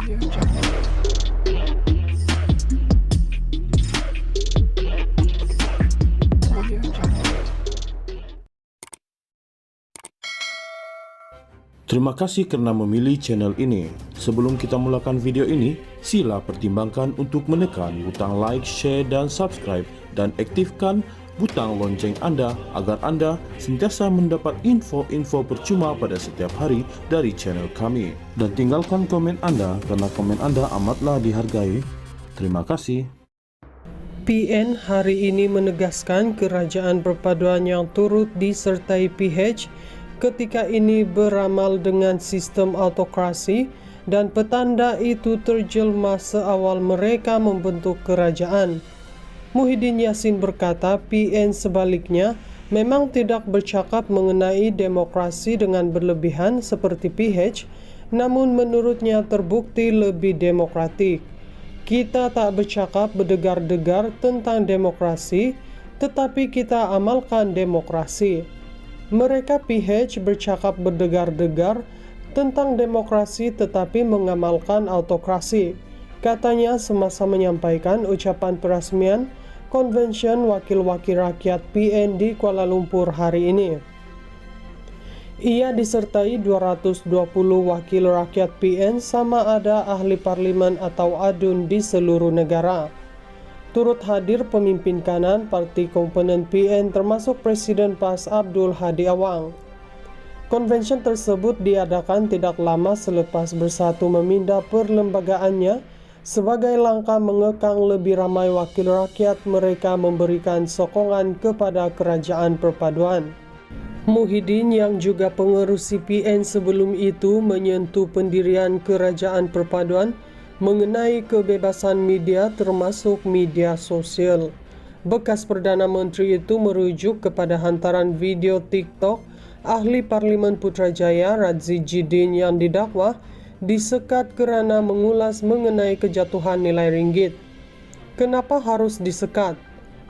Terima kasih karena memilih channel ini. Sebelum kita mulakan video ini, sila pertimbangkan untuk menekan butang like, share, dan subscribe, dan aktifkan butang lonceng Anda agar Anda sentiasa mendapat info-info percuma pada setiap hari dari channel kami. Dan tinggalkan komen Anda karena komen Anda amatlah dihargai. Terima kasih. PN hari ini menegaskan kerajaan perpaduan yang turut disertai PH ketika ini beramal dengan sistem autokrasi dan petanda itu terjelma seawal mereka membentuk kerajaan. Muhyiddin Yassin berkata PN sebaliknya memang tidak bercakap mengenai demokrasi dengan berlebihan seperti PH, namun menurutnya terbukti lebih demokratik. Kita tak bercakap berdegar-degar tentang demokrasi, tetapi kita amalkan demokrasi. Mereka PH bercakap berdegar-degar tentang demokrasi tetapi mengamalkan autokrasi, katanya semasa menyampaikan ucapan peresmian Konvensyen Wakil-Wakil Rakyat PN di Kuala Lumpur hari ini. Ia disertai 220 wakil rakyat PN sama ada ahli parlimen atau adun di seluruh negara. Turut hadir pemimpin kanan parti komponen PN termasuk Presiden PAS Abdul Hadi Awang. Konvensyen tersebut diadakan tidak lama selepas Bersatu memindah perlembagaannya sebagai langkah mengekang lebih ramai wakil rakyat mereka memberikan sokongan kepada kerajaan perpaduan. Muhyiddin yang juga pengerusi PN sebelum itu menyentuh pendirian kerajaan perpaduan mengenai kebebasan media termasuk media sosial. Bekas Perdana Menteri itu merujuk kepada hantaran video TikTok ahli Parlimen Putrajaya Radzi Jidin yang didakwa disekat kerana mengulas mengenai kejatuhan nilai ringgit. Kenapa harus disekat?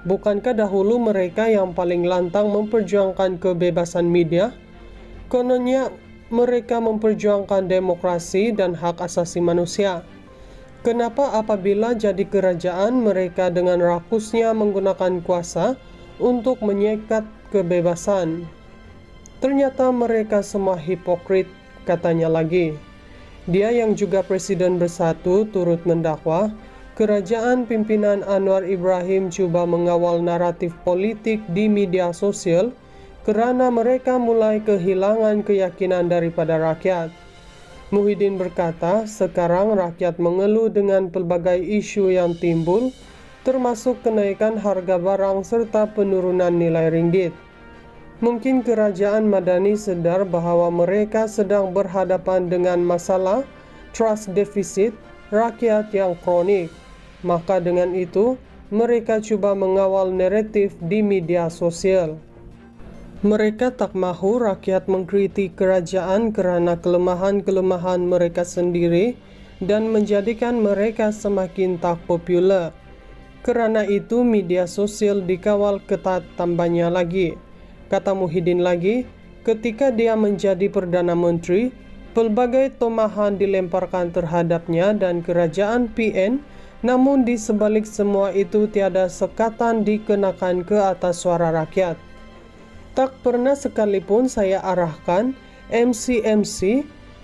Bukankah dahulu mereka yang paling lantang memperjuangkan kebebasan media? Kononnya mereka memperjuangkan demokrasi dan hak asasi manusia. Kenapa apabila jadi kerajaan mereka dengan rakusnya menggunakan kuasa untuk menyekat kebebasan? Ternyata mereka semua hipokrit, katanya lagi. Dia yang juga Presiden Bersatu turut mendakwa kerajaan pimpinan Anwar Ibrahim cuba mengawal naratif politik di media sosial kerana mereka mulai kehilangan keyakinan daripada rakyat. Muhyiddin berkata, sekarang rakyat mengeluh dengan pelbagai isu yang timbul, termasuk kenaikan harga barang serta penurunan nilai ringgit. Mungkin kerajaan Madani sedar bahawa mereka sedang berhadapan dengan masalah trust deficit rakyat yang kronik. Maka dengan itu, mereka cuba mengawal naratif di media sosial. Mereka tak mahu rakyat mengkritik kerajaan kerana kelemahan-kelemahan mereka sendiri dan menjadikan mereka semakin tak popular. Kerana itu, media sosial dikawal ketat tambahnya lagi. Kata Muhyiddin lagi, ketika dia menjadi Perdana Menteri, pelbagai tomahan dilemparkan terhadapnya dan kerajaan PN, namun di sebalik semua itu tiada sekatan dikenakan ke atas suara rakyat. Tak pernah sekalipun saya arahkan MC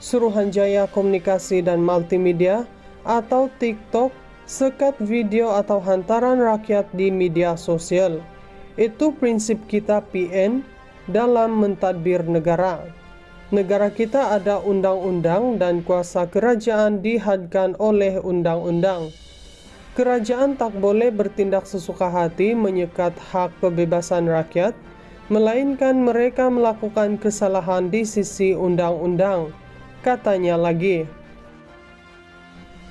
Suruhanjaya Komunikasi dan Multimedia atau TikTok sekat video atau hantaran rakyat di media sosial. Itu prinsip kita PN dalam mentadbir negara. Negara kita ada undang-undang dan kuasa kerajaan dihadkan oleh undang-undang. Kerajaan tak boleh bertindak sesuka hati menyekat hak kebebasan rakyat, melainkan mereka melakukan kesalahan di sisi undang-undang, katanya lagi.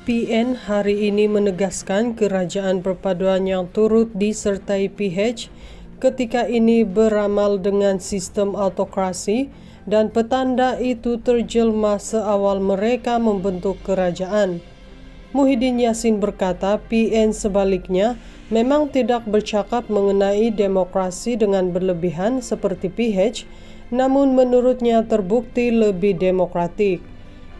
PN hari ini menegaskan kerajaan perpaduan yang turut disertai PH ketika ini beramal dengan sistem autokrasi dan petanda itu terjelma seawal mereka membentuk kerajaan. Muhyiddin Yassin berkata PN sebaliknya memang tidak bercakap mengenai demokrasi dengan berlebihan seperti PH, namun menurutnya terbukti lebih demokratik.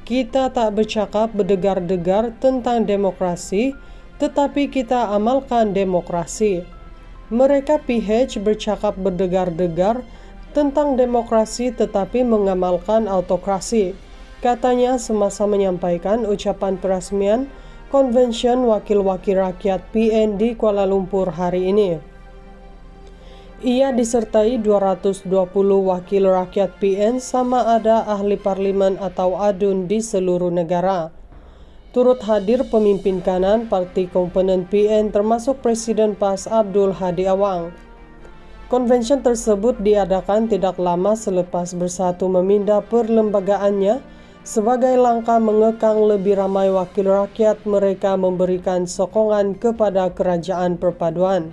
Kita tak bercakap berdegar-degar tentang demokrasi, tetapi kita amalkan demokrasi. Mereka PH bercakap berdegar-degar tentang demokrasi tetapi mengamalkan autokrasi, katanya semasa menyampaikan ucapan peresmian Konvensyen Wakil-Wakil Rakyat PN di Kuala Lumpur hari ini. Ia disertai 220 wakil rakyat PN sama ada ahli parlimen atau ADUN di seluruh negara. Turut hadir pemimpin kanan parti komponen PN termasuk Presiden PAS Abdul Hadi Awang. Konvensyen tersebut diadakan tidak lama selepas Bersatu memindah perlembagaannya sebagai langkah mengekang lebih ramai wakil rakyat mereka memberikan sokongan kepada kerajaan perpaduan.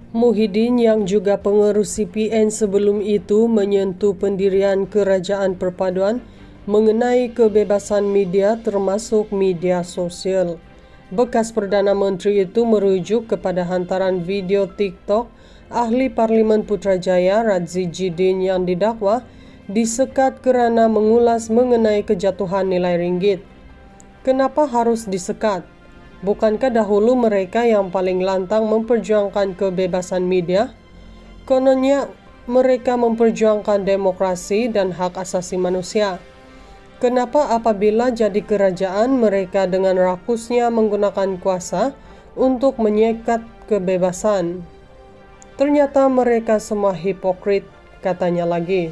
Muhyiddin yang juga pengerusi PN sebelum itu menyentuh pendirian kerajaan perpaduan mengenai kebebasan media termasuk media sosial. Bekas Perdana Menteri itu merujuk kepada hantaran video TikTok ahli Parlimen Putrajaya Radzi Jidin yang didakwa disekat kerana mengulas mengenai kejatuhan nilai ringgit. Kenapa harus disekat? Bukankah dahulu mereka yang paling lantang memperjuangkan kebebasan media? Kononnya mereka memperjuangkan demokrasi dan hak asasi manusia. Kenapa apabila jadi kerajaan mereka dengan rakusnya menggunakan kuasa untuk menyekat kebebasan? Ternyata mereka semua hipokrit, katanya lagi.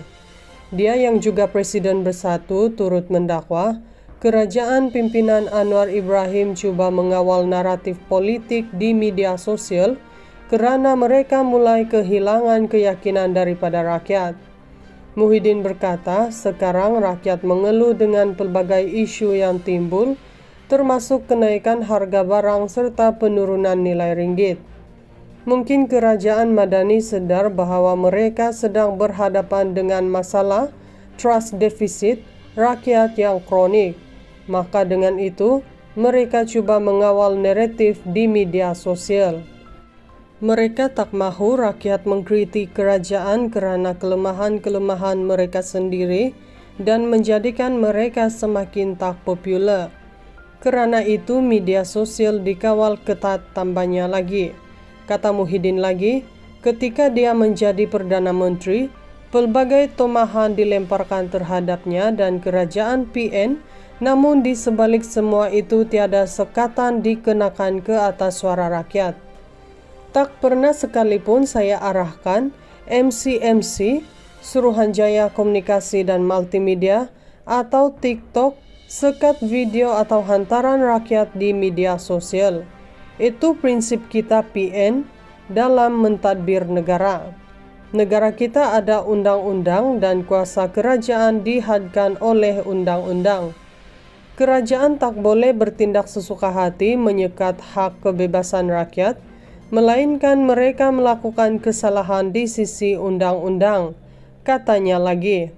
Dia yang juga Presiden Bersatu turut mendakwa kerajaan pimpinan Anwar Ibrahim cuba mengawal naratif politik di media sosial kerana mereka mulai kehilangan keyakinan daripada rakyat. Muhyiddin berkata, sekarang rakyat mengeluh dengan pelbagai isu yang timbul, termasuk kenaikan harga barang serta penurunan nilai ringgit. Mungkin kerajaan Madani sedar bahawa mereka sedang berhadapan dengan masalah trust deficit rakyat yang kronik. Maka dengan itu, mereka cuba mengawal naratif di media sosial. Mereka tak mahu rakyat mengkritik kerajaan kerana kelemahan-kelemahan mereka sendiri dan menjadikan mereka semakin tak popular. Kerana itu, media sosial dikawal ketat tambahnya lagi. Kata Muhyiddin lagi, ketika dia menjadi Perdana Menteri, pelbagai tomahan dilemparkan terhadapnya dan kerajaan PN. Namun di sebalik semua itu tiada sekatan dikenakan ke atas suara rakyat. Tak pernah sekalipun saya arahkan MC Suruhanjaya Komunikasi dan Multimedia atau TikTok sekat video atau hantaran rakyat di media sosial. Itu prinsip kita PN dalam mentadbir negara. Negara kita ada undang-undang dan kuasa kerajaan dihadkan oleh undang-undang. Kerajaan tak boleh bertindak sesuka hati menyekat hak kebebasan rakyat, melainkan mereka melakukan kesalahan di sisi undang-undang, katanya lagi.